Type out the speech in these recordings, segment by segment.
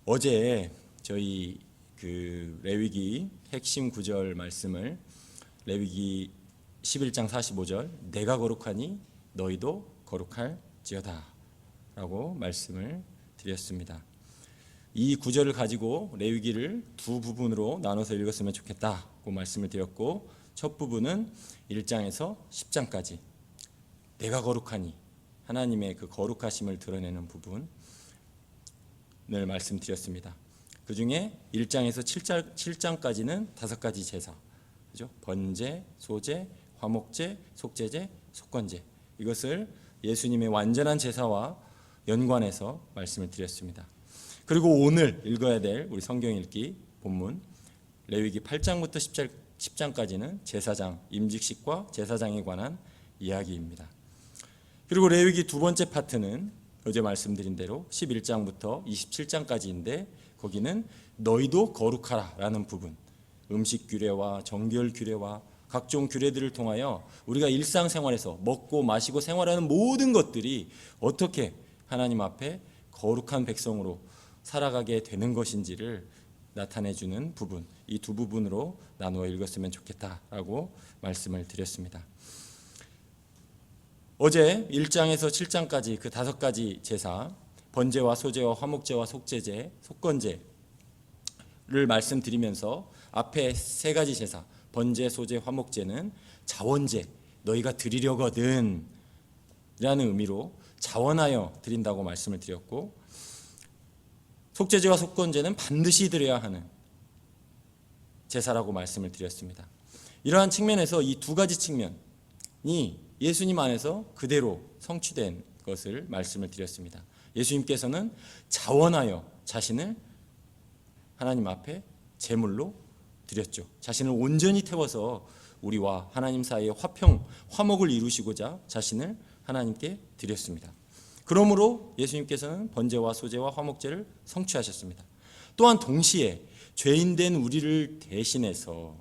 어제 저희 레위기 핵심 구절 말씀을 레위기 11장 45절 내가 거룩하니 너희도 거룩할지어다 라고 말씀을 드렸습니다. 이 구절을 가지고 레위기를 두 부분으로 나눠서 읽었으면 좋겠다고 말씀을 드렸고, 첫 부분은 1장에서 10장까지 내가 거룩하니 하나님의 그 거룩하심을 드러내는 부분을 말씀드렸습니다. 그 중에 1장에서 7장까지는 5가지 제사, 그죠? 번제, 소제, 화목제, 속제제, 속건제, 이것을 예수님의 완전한 제사와 연관해서 말씀을 드렸습니다. 그리고 오늘 읽어야 될 우리 성경 읽기 본문 레위기 8장부터 10장까지는 제사장, 임직식과 제사장에 관한 이야기입니다. 그리고 레위기 두 번째 파트는 어제 말씀드린 대로 11장부터 27장까지인데 거기는 너희도 거룩하라 라는 부분, 음식 규례와 정결 규례와 각종 규례들을 통하여 우리가 일상생활에서 먹고 마시고 생활하는 모든 것들이 어떻게 하나님 앞에 거룩한 백성으로 살아가게 되는 것인지를 나타내주는 부분, 이 두 부분으로 나누어 읽었으면 좋겠다라고 말씀을 드렸습니다. 어제 1장에서 7장까지 그 5가지 제사, 번제와 소제와 화목제와 속제제, 속건제를 말씀드리면서 앞에 3가지 제사, 번제, 소제, 화목제는 자원제, 너희가 드리려거든 라는 의미로 자원하여 드린다고 말씀을 드렸고, 속제제와 속건제는 반드시 드려야 하는 제사라고 말씀을 드렸습니다. 이러한 측면에서 이 2가지 측면이 예수님 안에서 그대로 성취된 것을 말씀을 드렸습니다. 예수님께서는 자원하여 자신을 하나님 앞에 제물로 드렸죠. 자신을 온전히 태워서 우리와 하나님 사이의 화목을 이루시고자 자신을 하나님께 드렸습니다. 그러므로 예수님께서는 번제와 소제와 화목제를 성취하셨습니다. 또한 동시에 죄인된 우리를 대신해서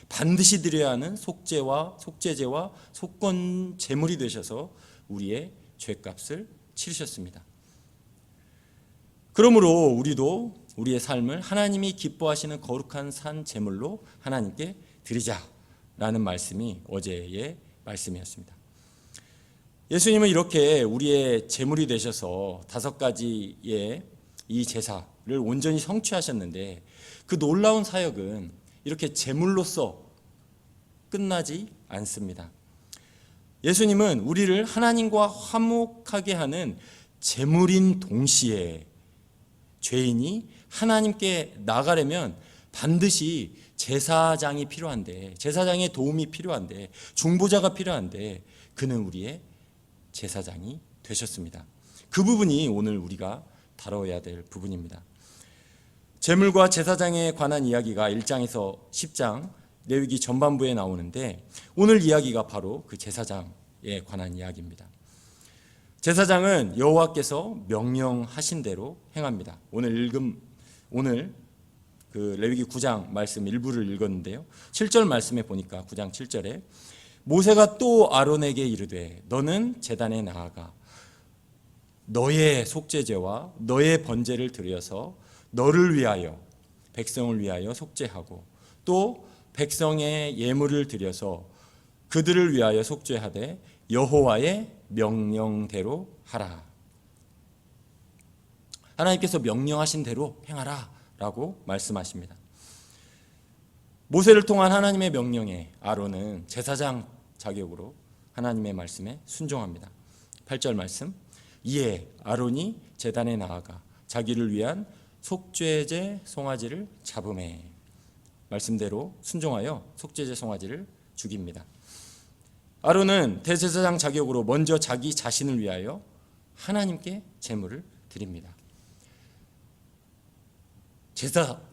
반드시 드려야 하는 속죄와 속제제와 속건 제물이 되셔서 우리의 죄값을 치르셨습니다. 그러므로 우리도 우리의 삶을 하나님이 기뻐하시는 거룩한 산 제물로 하나님께 드리자라는 말씀이 어제의 말씀이었습니다. 예수님은 이렇게 우리의 제물이 되셔서 5가지의 이 제사를 온전히 성취하셨는데 그 놀라운 사역은 이렇게 제물로서 끝나지 않습니다. 예수님은 우리를 하나님과 화목하게 하는 제물인 동시에 죄인이 하나님께 나가려면 반드시 제사장이 필요한데, 제사장의 도움이 필요한데, 중보자가 필요한데 그는 우리의 제사장이 되셨습니다. 그 부분이 오늘 우리가 다뤄야 될 부분입니다. 제물과 제사장에 관한 이야기가 1장에서 10장 레위기 전반부에 나오는데 오늘 이야기가 바로 그 제사장에 관한 이야기입니다. 제사장은 여호와께서 명령하신 대로 행합니다. 오늘 그 레위기 9장 말씀 일부를 읽었는데요. 7절 말씀에 보니까 9장 7절에 모세가 또 아론에게 이르되 너는 제단에 나아가 너의 속죄제와 너의 번제를 드려서 너를 위하여 백성을 위하여 속죄하고 또 백성의 예물을 드려서 그들을 위하여 속죄하되 여호와의 명령대로 하라. 하나님께서 명령하신 대로 행하라 라고 말씀하십니다. 모세를 통한 하나님의 명령에 아론은 제사장 자격으로 하나님의 말씀에 순종합니다. 8절 말씀, 이에 아론이 제단에 나아가 자기를 위한 속죄제 송아지를 잡음해 말씀대로 순종하여 속죄제 송아지를 죽입니다. 아론은 대제사장 자격으로 먼저 자기 자신을 위하여 하나님께 제물을 드립니다.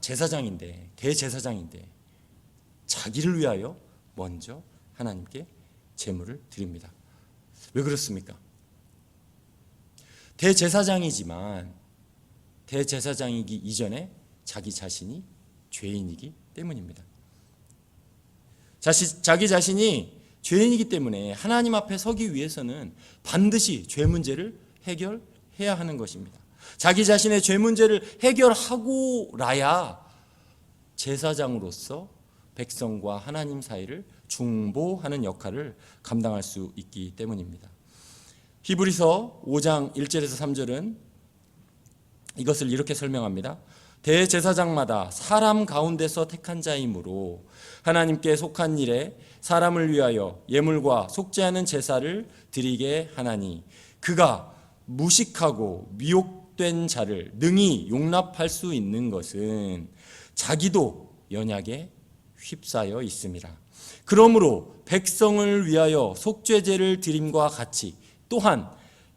제사장인데, 대제사장인데 자기를 위하여 먼저 하나님께 제물을 드립니다. 왜 그렇습니까? 대제사장이지만 대제사장이기 이전에 자기 자신이 죄인이기 때문입니다. 자기 자신이 죄인이기 때문에 하나님 앞에 서기 위해서는 반드시 죄 문제를 해결해야 하는 것입니다. 자기 자신의 죄 문제를 해결하고라야 제사장으로서 백성과 하나님 사이를 중보하는 역할을 감당할 수 있기 때문입니다. 히브리서 5장 1절에서 3절은 이것을 이렇게 설명합니다. 대제사장마다 사람 가운데서 택한 자이므로 하나님께 속한 일에 사람을 위하여 예물과 속죄하는 제사를 드리게 하나니 그가 무식하고 미혹된 자를 능히 용납할 수 있는 것은 자기도 연약에 휩싸여 있음이라. 그러므로 백성을 위하여 속죄제를 드림과 같이 또한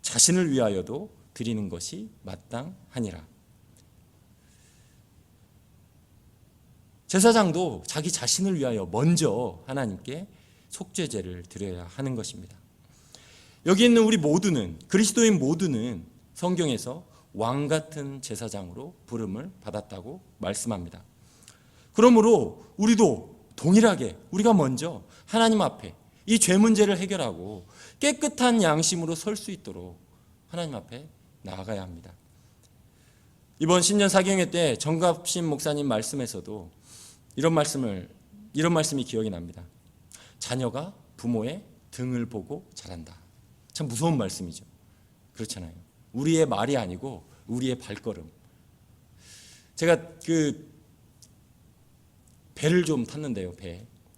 자신을 위하여도 드리는 것이 마땅하니라. 제사장도 자기 자신을 위하여 먼저 하나님께 속죄제를 드려야 하는 것입니다. 여기 있는 우리 모두는, 그리스도인 모두는 성경에서 왕 같은 제사장으로 부름을 받았다고 말씀합니다. 그러므로 우리도 동일하게 우리가 먼저 하나님 앞에 이 죄 문제를 해결하고 깨끗한 양심으로 설 수 있도록 하나님 앞에 나아가야 합니다. 이번 신년 사경회 때 정갑신 목사님 말씀에서도 이런 말씀이 기억이 납니다. 자녀가 부모의 등을 보고 자란다. 참 무서운 말씀이죠. 그렇잖아요. 우리의 말이 아니고 우리의 발걸음. 제가 배를 좀 탔는데요.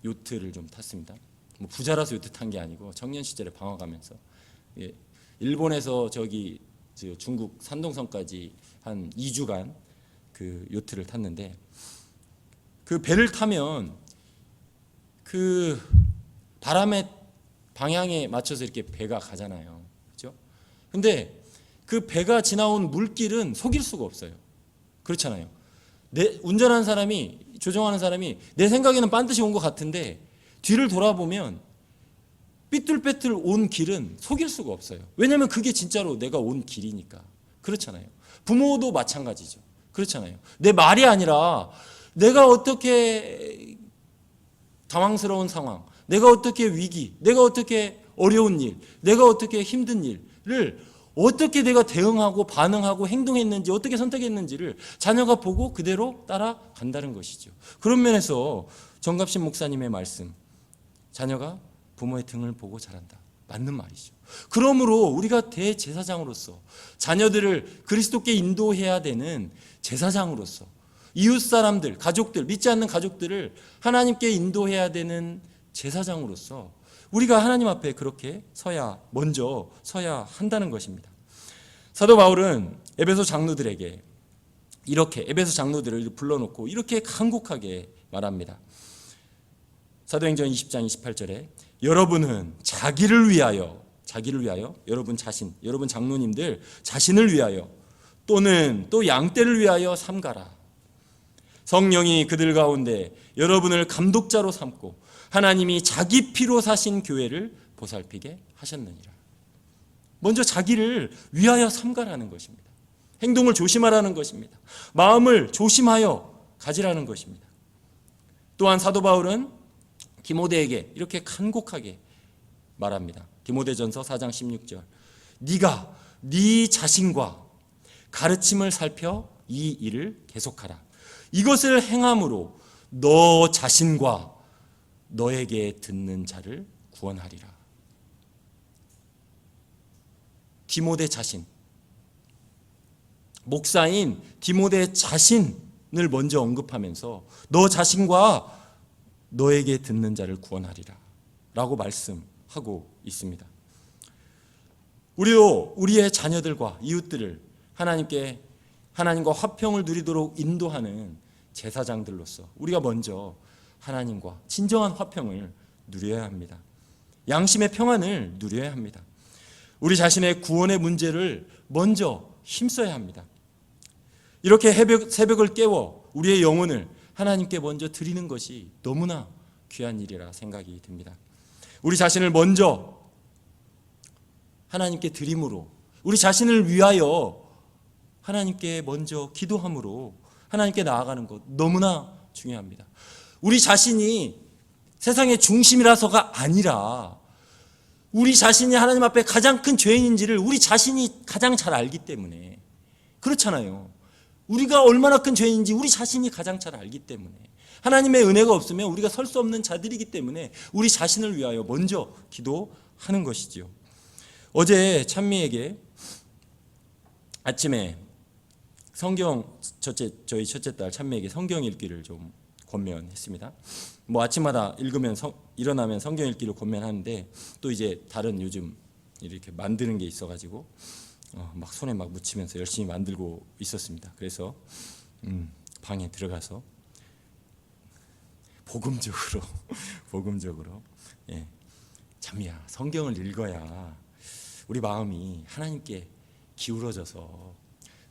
요트를 좀 탔습니다. 뭐 부자라서 요트 탄 게 아니고 청년 시절에 방황하면서 일본에서 중국 산동성까지 한 2주간 그 요트를 탔는데 그 배를 타면 그 바람의 방향에 맞춰서 이렇게 배가 가잖아요. 그렇죠? 근데 그 배가 지나온 물길은 속일 수가 없어요. 그렇잖아요. 운전하는 사람이, 조종하는 사람이 내 생각에는 반드시 온 것 같은데 뒤를 돌아보면 삐뚤빼뚤 온 길은 속일 수가 없어요. 왜냐하면 그게 진짜로 내가 온 길이니까. 그렇잖아요. 부모도 마찬가지죠. 그렇잖아요. 내 말이 아니라 내가 어떻게 당황스러운 상황, 내가 어떻게 위기, 내가 어떻게 어려운 일, 내가 어떻게 힘든 일을 어떻게 내가 대응하고 반응하고 행동했는지, 어떻게 선택했는지를 자녀가 보고 그대로 따라간다는 것이죠. 그런 면에서 정갑신 목사님의 말씀, 자녀가 부모의 등을 보고 자란다. 맞는 말이죠. 그러므로 우리가 대제사장으로서 자녀들을 그리스도께 인도해야 되는 제사장으로서 이웃 사람들, 가족들, 믿지 않는 가족들을 하나님께 인도해야 되는 제사장으로서 우리가 하나님 앞에 그렇게 먼저 서야 한다는 것입니다. 사도 바울은 에베소 장로들에게 이렇게 에베소 장로들을 불러놓고 이렇게 간곡하게 말합니다. 사도행전 20장 28절에 여러분은 자기를 위하여 여러분 자신, 여러분 장로님들 자신을 위하여 또는 또 양떼를 위하여 삼가라. 성령이 그들 가운데 여러분을 감독자로 삼고 하나님이 자기 피로 사신 교회를 보살피게 하셨느니라. 먼저 자기를 위하여 삼가라는 것입니다. 행동을 조심하라는 것입니다. 마음을 조심하여 가지라는 것입니다. 또한 사도 바울은 디모데에게 이렇게 간곡하게 말합니다. 디모데전서 4장 16절. 네가 네 자신과 가르침을 살펴 이 일을 계속하라. 이것을 행함으로 너 자신과 너에게 듣는 자를 구원하리라. 디모데 자신, 목사인 디모데 자신을 먼저 언급하면서 너 자신과 너에게 듣는 자를 구원하리라 라고 말씀하고 있습니다. 우리도 우리의 자녀들과 이웃들을 하나님과 화평을 누리도록 인도하는 제사장들로서 우리가 먼저 하나님과 진정한 화평을 누려야 합니다. 양심의 평안을 누려야 합니다. 우리 자신의 구원의 문제를 먼저 힘써야 합니다. 이렇게 새벽을 깨워 우리의 영혼을 하나님께 먼저 드리는 것이 너무나 귀한 일이라 생각이 듭니다. 우리 자신을 먼저 하나님께 드림으로, 우리 자신을 위하여 하나님께 먼저 기도함으로 하나님께 나아가는 것 너무나 중요합니다. 우리 자신이 세상의 중심이라서가 아니라 우리 자신이 하나님 앞에 가장 큰 죄인인지를 우리 자신이 가장 잘 알기 때문에 그렇잖아요. 우리가 얼마나 큰 죄인지 우리 자신이 가장 잘 알기 때문에, 하나님의 은혜가 없으면 우리가 설 수 없는 자들이기 때문에 우리 자신을 위하여 먼저 기도하는 것이지요. 어제 찬미에게 아침에 저희 첫째 딸 찬미에게 성경 읽기를 좀 권면했습니다. 뭐 아침마다 일어나면 성경 읽기를 권면하는데, 또 이제 다른 요즘 이렇게 만드는 게 있어가지고 막 손에 막 묻히면서 열심히 만들고 있었습니다. 그래서 방에 들어가서 복음적으로 찬미야, 성경을 읽어야 우리 마음이 하나님께 기울어져서,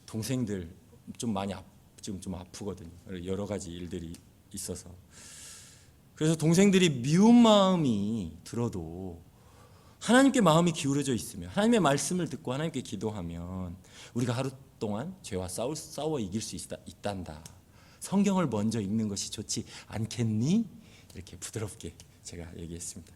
동생들 지금 좀 아프거든요. 여러 가지 일들이 있어서. 그래서 동생들이 미운 마음이 들어도 하나님께 마음이 기울어져 있으면, 하나님의 말씀을 듣고 하나님께 기도하면 우리가 하루 동안 죄와 싸워 이길 수 있단다. 성경을 먼저 읽는 것이 좋지 않겠니? 이렇게 부드럽게 제가 얘기했습니다.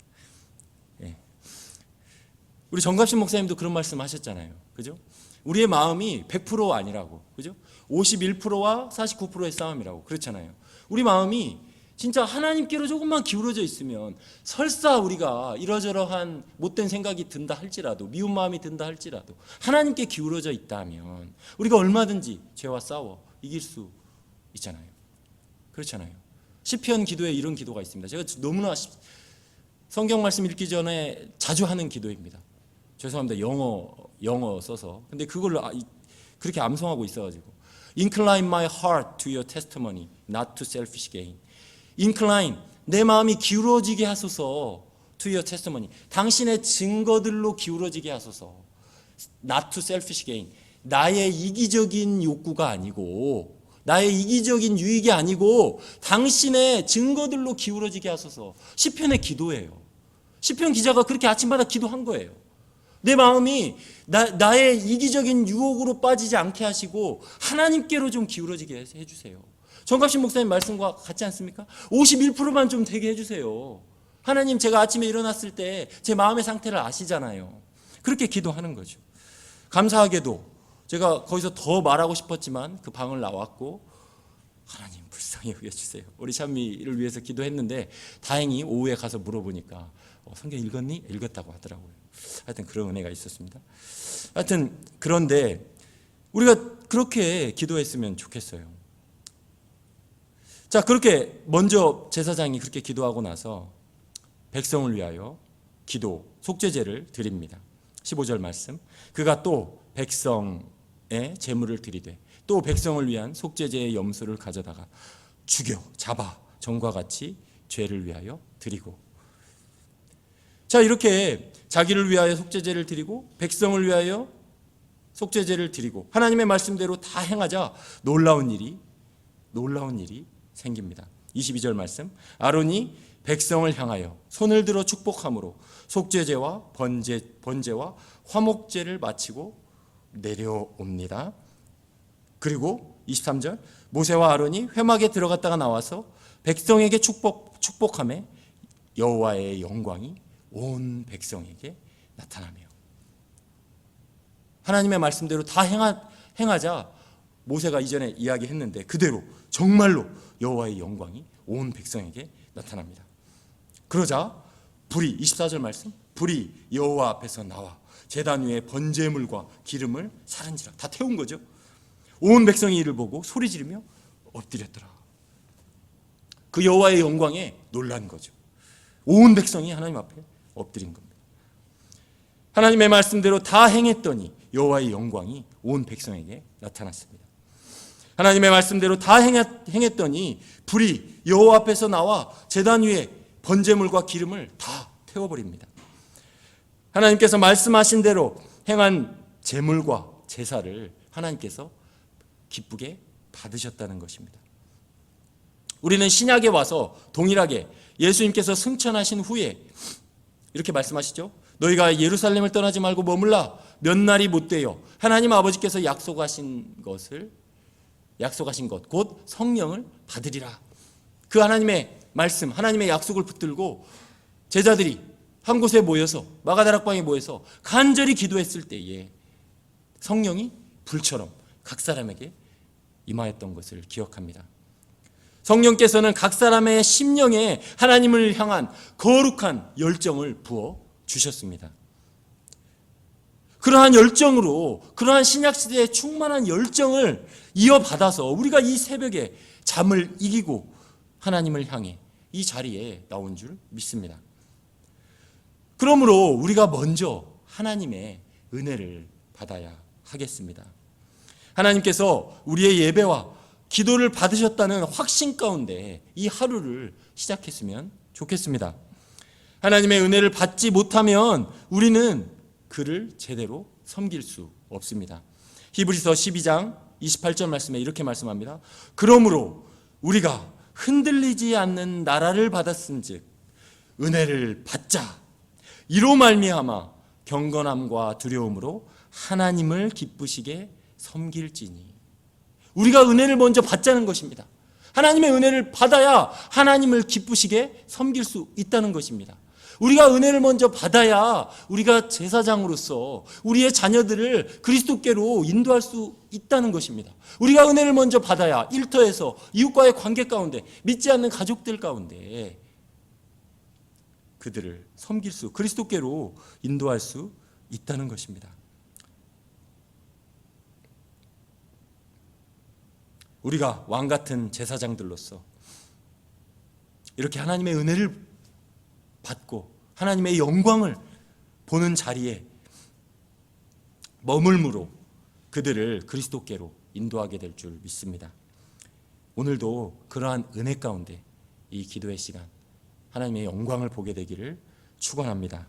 우리 정갑신 목사님도 그런 말씀 하셨잖아요. 그죠? 우리의 마음이 100% 아니라고. 그죠? 51%와 49%의 싸움이라고. 그렇잖아요. 우리 마음이 진짜 하나님께로 조금만 기울어져 있으면, 설사 우리가 이러저러한 못된 생각이 든다 할지라도, 미운 마음이 든다 할지라도 하나님께 기울어져 있다면 우리가 얼마든지 죄와 싸워 이길 수 있잖아요. 그렇잖아요. 시편 기도에 이런 기도가 있습니다. 제가 너무나 성경 말씀 읽기 전에 자주 하는 기도입니다. 죄송합니다. 영어 써서. 근데 그걸 그렇게 암송하고 있어가지고, Incline my heart to your testimony, not to selfish gain. Incline, 내 마음이 기울어지게 하소서. To your testimony, 당신의 증거들로 기울어지게 하소서. Not to selfish gain, 나의 이기적인 욕구가 아니고, 나의 이기적인 유익이 아니고 당신의 증거들로 기울어지게 하소서. 시편의 기도예요. 시편 기자가 그렇게 아침마다 기도한 거예요. 내 마음이 나의 이기적인 유혹으로 빠지지 않게 하시고 하나님께로 좀 기울어지게 해주세요. 정갑신 목사님 말씀과 같지 않습니까? 51%만 좀 되게 해주세요. 하나님, 제가 아침에 일어났을 때 제 마음의 상태를 아시잖아요. 그렇게 기도하는 거죠. 감사하게도 제가 거기서 더 말하고 싶었지만 그 방을 나왔고, 하나님 불쌍히 여겨주세요. 우리 찬미를 위해서 기도했는데 다행히 오후에 가서 물어보니까 성경 읽었니? 읽었다고 하더라고요. 하여튼 그런 은혜가 있었습니다. 하여튼 그런데 우리가 그렇게 기도했으면 좋겠어요. 자, 그렇게 먼저 제사장이 그렇게 기도하고 나서 백성을 위하여 기도, 속죄제를 드립니다. 15절 말씀. 그가 또 백성의 제물을 드리되 또 백성을 위한 속죄제의 염소를 가져다가 잡아 전과 같이 죄를 위하여 드리고. 자, 이렇게 자기를 위하여 속죄제를 드리고 백성을 위하여 속죄제를 드리고 하나님의 말씀대로 다 행하자 놀라운 일이 생깁니다. 22절 말씀. 아론이 백성을 향하여 손을 들어 축복함으로 속죄제와 번제와 화목제를 마치고 내려옵니다. 그리고 23절. 모세와 아론이 회막에 들어갔다가 나와서 백성에게 축복하며 여호와의 영광이 온 백성에게 나타나며. 하나님의 말씀대로 다 행하자 모세가 이전에 이야기했는데 그대로 정말로 여호와의 영광이 온 백성에게 나타납니다. 그러자 불이, 24절 말씀, 불이 여호와 앞에서 나와 제단 위에 번제물과 기름을 사른지라. 다 태운 거죠. 온 백성이 이를 보고 소리 지르며 엎드렸더라. 그 여호와의 영광에 놀란 거죠. 온 백성이 하나님 앞에 엎드린 겁니다. 하나님의 말씀대로 다 행했더니 여호와의 영광이 온 백성에게 나타났습니다. 하나님의 말씀대로 다 행했더니 불이 여호와 앞에서 나와 제단 위에 번제물과 기름을 다 태워버립니다. 하나님께서 말씀하신 대로 행한 제물과 제사를 하나님께서 기쁘게 받으셨다는 것입니다. 우리는 신약에 와서 동일하게 예수님께서 승천하신 후에 이렇게 말씀하시죠. 너희가 예루살렘을 떠나지 말고 머물라. 몇 날이 못 되어 하나님 아버지께서 약속하신 것 곧 성령을 받으리라. 그 하나님의 말씀, 하나님의 약속을 붙들고 제자들이 한 곳에 모여서 마가다락방에 모여서 간절히 기도했을 때에 성령이 불처럼 각 사람에게 임하였던 것을 기억합니다. 성령께서는 각 사람의 심령에 하나님을 향한 거룩한 열정을 부어 주셨습니다. 그러한 열정으로, 그러한 신약시대의 충만한 열정을 이어받아서 우리가 이 새벽에 잠을 이기고 하나님을 향해 이 자리에 나온 줄 믿습니다. 그러므로 우리가 먼저 하나님의 은혜를 받아야 하겠습니다. 하나님께서 우리의 예배와 기도를 받으셨다는 확신 가운데 이 하루를 시작했으면 좋겠습니다. 하나님의 은혜를 받지 못하면 우리는 그를 제대로 섬길 수 없습니다. 히브리서 12장 28절 말씀에 이렇게 말씀합니다. 그러므로 우리가 흔들리지 않는 나라를 받았은즉 은혜를 받자. 이로 말미암아 경건함과 두려움으로 하나님을 기쁘시게 섬길지니. 우리가 은혜를 먼저 받자는 것입니다. 하나님의 은혜를 받아야 하나님을 기쁘시게 섬길 수 있다는 것입니다. 우리가 은혜를 먼저 받아야 우리가 제사장으로서 우리의 자녀들을 그리스도께로 인도할 수 있다는 것입니다. 우리가 은혜를 먼저 받아야 일터에서 이웃과의 관계 가운데, 믿지 않는 가족들 가운데 그들을 섬길 수, 그리스도께로 인도할 수 있다는 것입니다. 우리가 왕 같은 제사장들로서 이렇게 하나님의 은혜를 받고 하나님의 영광을 보는 자리에 머물므로 그들을 그리스도께로 인도하게 될 줄 믿습니다. 오늘도 그러한 은혜 가운데 이 기도의 시간 하나님의 영광을 보게 되기를 축원합니다.